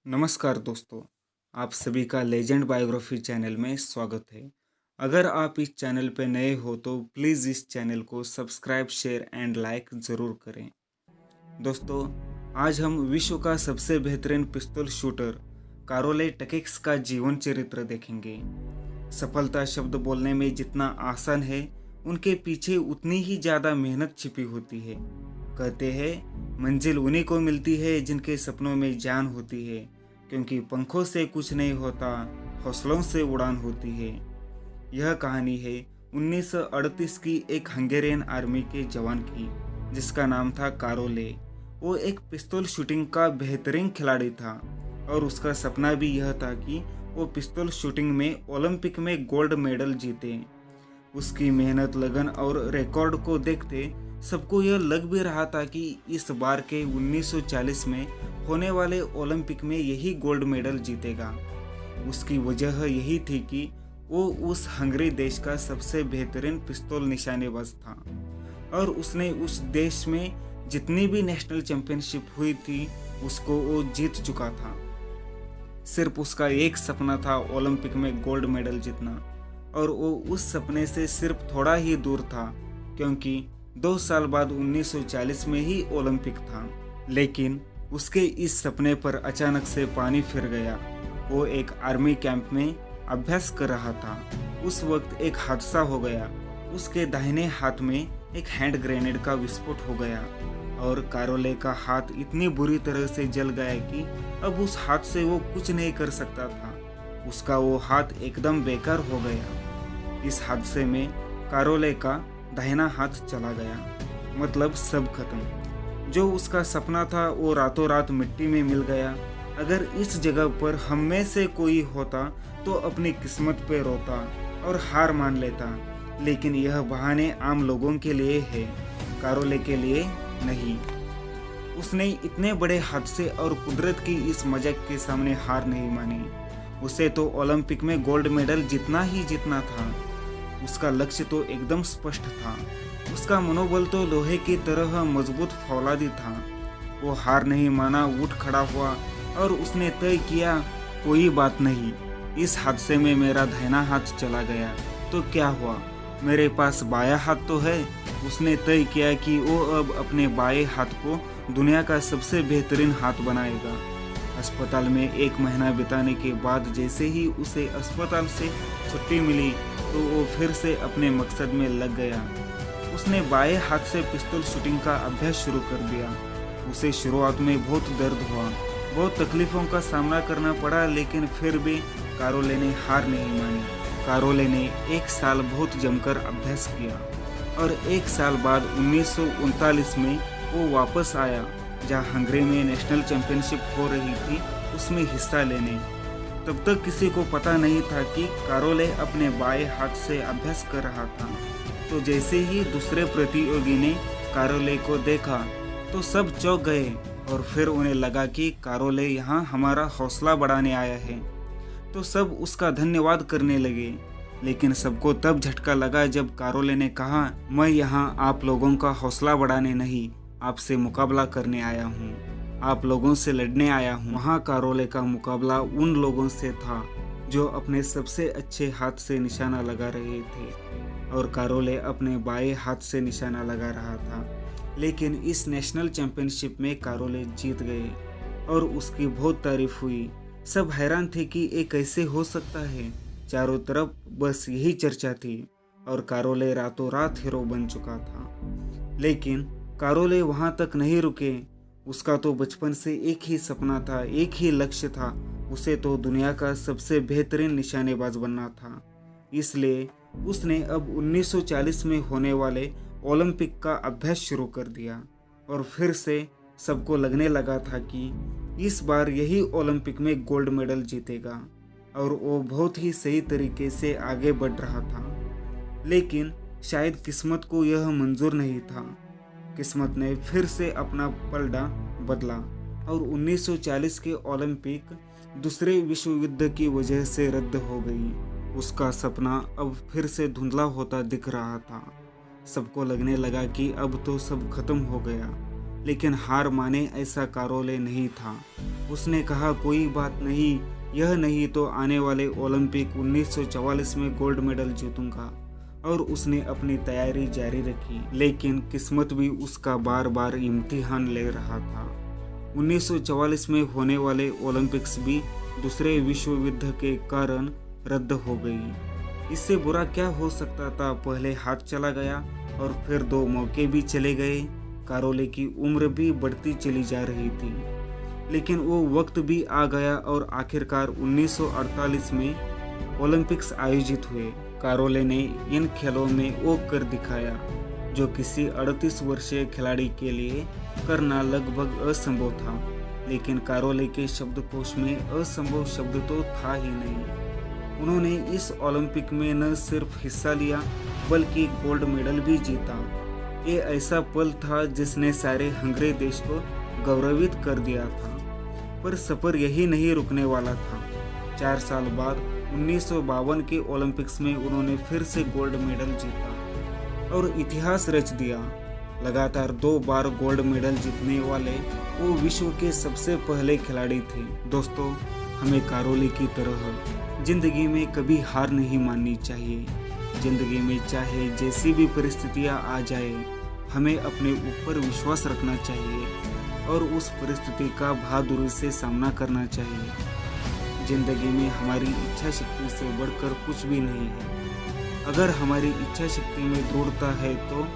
नमस्कार दोस्तों, आप सभी का लेजेंड बायोग्राफी चैनल में स्वागत है। अगर आप इस चैनल पर नए हो तो प्लीज़ इस चैनल को सब्सक्राइब, शेयर एंड लाइक ज़रूर करें। दोस्तों, आज हम विश्व का सबसे बेहतरीन पिस्तौल शूटर कारोले टकेक्स का जीवन चरित्र देखेंगे। सफलता शब्द बोलने में जितना आसान है, उनके पीछे उतनी ही ज़्यादा मेहनत छिपी होती है। कहते हैं मंजिल उन्हीं को मिलती है जिनके सपनों में जान होती है, क्योंकि पंखों से कुछ नहीं होता, हौसलों से उड़ान होती है। यह कहानी है 1938 की एक हंगेरियन आर्मी के जवान की, जिसका नाम था कारोले। वो एक पिस्तौल शूटिंग का बेहतरीन खिलाड़ी था और उसका सपना भी यह था कि वो पिस्तौल शूटिंग में ओलंपिक में गोल्ड मेडल जीते। उसकी मेहनत, लगन और रिकॉर्ड को देखते सबको यह लग भी रहा था कि इस बार के 1940 में होने वाले ओलंपिक में यही गोल्ड मेडल जीतेगा। उसकी वजह यही थी कि वो उस हंगरी देश का सबसे बेहतरीन पिस्तौल निशानेबाज था और उसने उस देश में जितनी भी नेशनल चैंपियनशिप हुई थी उसको वो जीत चुका था। सिर्फ उसका एक सपना था ओलंपिक में गोल्ड मेडल जीतना, और वो उस सपने से सिर्फ थोड़ा ही दूर था, क्योंकि 2 साल बाद 1940 में ही ओलंपिक था। लेकिन उसके इस सपने पर अचानक से पानी फिर गया। वो एक आर्मी कैंप में अभ्यास कर रहा था। उस वक्त एक हादसा हो गया। उसके दाहिने हाथ में एक हैंड ग्रेनेड का विस्फोट हो गया और कारोले का हाथ इतनी बुरी तरह से जल गया कि अब उस हाथ से वो कुछ नहीं कर सकता था। उसका वो हाथ एकदम बेकार हो गया। इस हादसे में कारोले का दाहिना हाथ चला गया, मतलब सब खत्म। जो उसका सपना था वो रातों रात मिट्टी में मिल गया। अगर इस जगह पर हम में से कोई होता तो अपनी किस्मत पे रोता और हार मान लेता, लेकिन यह बहाने आम लोगों के लिए है, कारोले के लिए नहीं। उसने इतने बड़े हादसे और कुदरत की इस मजाक के सामने हार नहीं मानी। उसे तो ओलंपिक में गोल्ड मेडल जीतना ही जीतना था। उसका लक्ष्य तो एकदम स्पष्ट था। उसका मनोबल तो लोहे की तरह मजबूत फौलादी था। वो हार नहीं माना, उठ खड़ा हुआ और उसने तय किया, कोई बात नहीं, इस हादसे में मेरा दाहिना हाथ चला गया तो क्या हुआ, मेरे पास बायां हाथ तो है। उसने तय किया कि वो अब अपने बाएं हाथ को दुनिया का सबसे बेहतरीन हाथ बनाएगा। अस्पताल में 1 महीना बिताने के बाद जैसे ही उसे अस्पताल से छुट्टी मिली तो वो फिर से अपने मकसद में लग गया। उसने बाएं हाथ से पिस्तौल शूटिंग का अभ्यास शुरू कर दिया। उसे शुरुआत में बहुत दर्द हुआ, बहुत तकलीफों का सामना करना पड़ा, लेकिन फिर भी कारोले ने हार नहीं मानी। कारोले ने 1 साल बहुत जमकर अभ्यास किया और 1 साल बाद 1939 में वो वापस आया, जहाँ हंगरी में नेशनल चैंपियनशिप हो रही थी, उसमें हिस्सा लेने। तब तक किसी को पता नहीं था कि कारोले अपने बाएं हाथ से अभ्यास कर रहा था। तो जैसे ही दूसरे प्रतियोगी ने कारोले को देखा तो सब चौंक गए और फिर उन्हें लगा कि कारोले यहाँ हमारा हौसला बढ़ाने आया है, तो सब उसका धन्यवाद करने लगे। लेकिन सबको तब झटका लगा जब कारोले ने कहा, मैं यहाँ आप लोगों का हौसला बढ़ाने नहीं, आपसे मुकाबला करने आया हूँ, आप लोगों से लड़ने आया हूँ। वहाँ कारोले का मुकाबला उन लोगों से था जो अपने सबसे अच्छे हाथ से निशाना लगा रहे थे और कारोले अपने बाएं हाथ से निशाना लगा रहा था। लेकिन इस नेशनल चैंपियनशिप में कारोले जीत गए और उसकी बहुत तारीफ हुई। सब हैरान थे कि ये कैसे हो सकता है। चारों तरफ बस यही चर्चा थी और कारोले रातों रात हीरो बन चुका था। लेकिन कारोले वहाँ तक नहीं रुके। उसका तो बचपन से एक ही सपना था, एक ही लक्ष्य था, उसे तो दुनिया का सबसे बेहतरीन निशानेबाज बनना था। इसलिए उसने अब 1940 में होने वाले ओलंपिक का अभ्यास शुरू कर दिया और फिर से सबको लगने लगा था कि इस बार यही ओलंपिक में गोल्ड मेडल जीतेगा, और वो बहुत ही सही तरीके से आगे बढ़ रहा था। लेकिन शायद किस्मत को यह मंजूर नहीं था। किस्मत ने फिर से अपना पलड़ा बदला और 1940 के ओलंपिक दूसरे विश्व युद्ध की वजह से रद्द हो गई। उसका सपना अब फिर से धुंधला होता दिख रहा था। सबको लगने लगा कि अब तो सब खत्म हो गया, लेकिन हार माने ऐसा कारोले नहीं था। उसने कहा, कोई बात नहीं, यह नहीं तो आने वाले ओलंपिक 1944 में गोल्ड मेडल जीतूंगा। और उसने अपनी तैयारी जारी रखी, लेकिन किस्मत भी उसका बार बार इम्तिहान ले रहा था। 1944 में होने वाले ओलंपिक्स भी दूसरे विश्व युद्ध के कारण रद्द हो गई। इससे बुरा क्या हो सकता था। पहले हाथ चला गया और फिर 2 मौके भी चले गए। कारोले की उम्र भी बढ़ती चली जा रही थी, लेकिन वो वक्त भी आ गया और आखिरकार 1948 में ओलंपिक्स आयोजित हुए। कारोले ने इन खेलों में वो कर दिखाया जो किसी 38 वर्षीय खिलाड़ी के लिए करना लगभग असंभव था। लेकिन कारोले के शब्दकोश में असंभव शब्द तो था ही नहीं। उन्होंने इस ओलंपिक में न सिर्फ हिस्सा लिया बल्कि गोल्ड मेडल भी जीता। ये ऐसा पल था जिसने सारे हंगरी देश को गौरवित कर दिया था। पर सफर यही नहीं रुकने वाला था। 4 साल बाद 1952 के ओलंपिक्स में उन्होंने फिर से गोल्ड मेडल जीता और इतिहास रच दिया। लगातार 2 बार गोल्ड मेडल जीतने वाले वो विश्व के सबसे पहले खिलाड़ी थे। दोस्तों, हमें कारोली की तरह जिंदगी में कभी हार नहीं माननी चाहिए। जिंदगी में चाहे जैसी भी परिस्थितियां आ जाए, हमें अपने ऊपर विश्वास रखना चाहिए और उस परिस्थिति का बहादुरी से सामना करना चाहिए। जिंदगी में हमारी इच्छा शक्ति से बढ़कर कुछ भी नहीं है। अगर हमारी इच्छा शक्ति में दृढ़ता है तो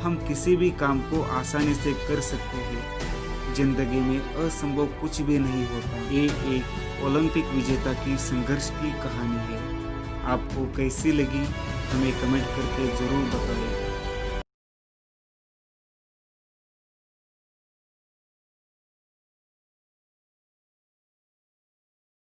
हम किसी भी काम को आसानी से कर सकते हैं। जिंदगी में असंभव कुछ भी नहीं होता। ये एक ओलंपिक विजेता की संघर्ष की कहानी है। आपको कैसी लगी हमें कमेंट करके ज़रूर बताएं।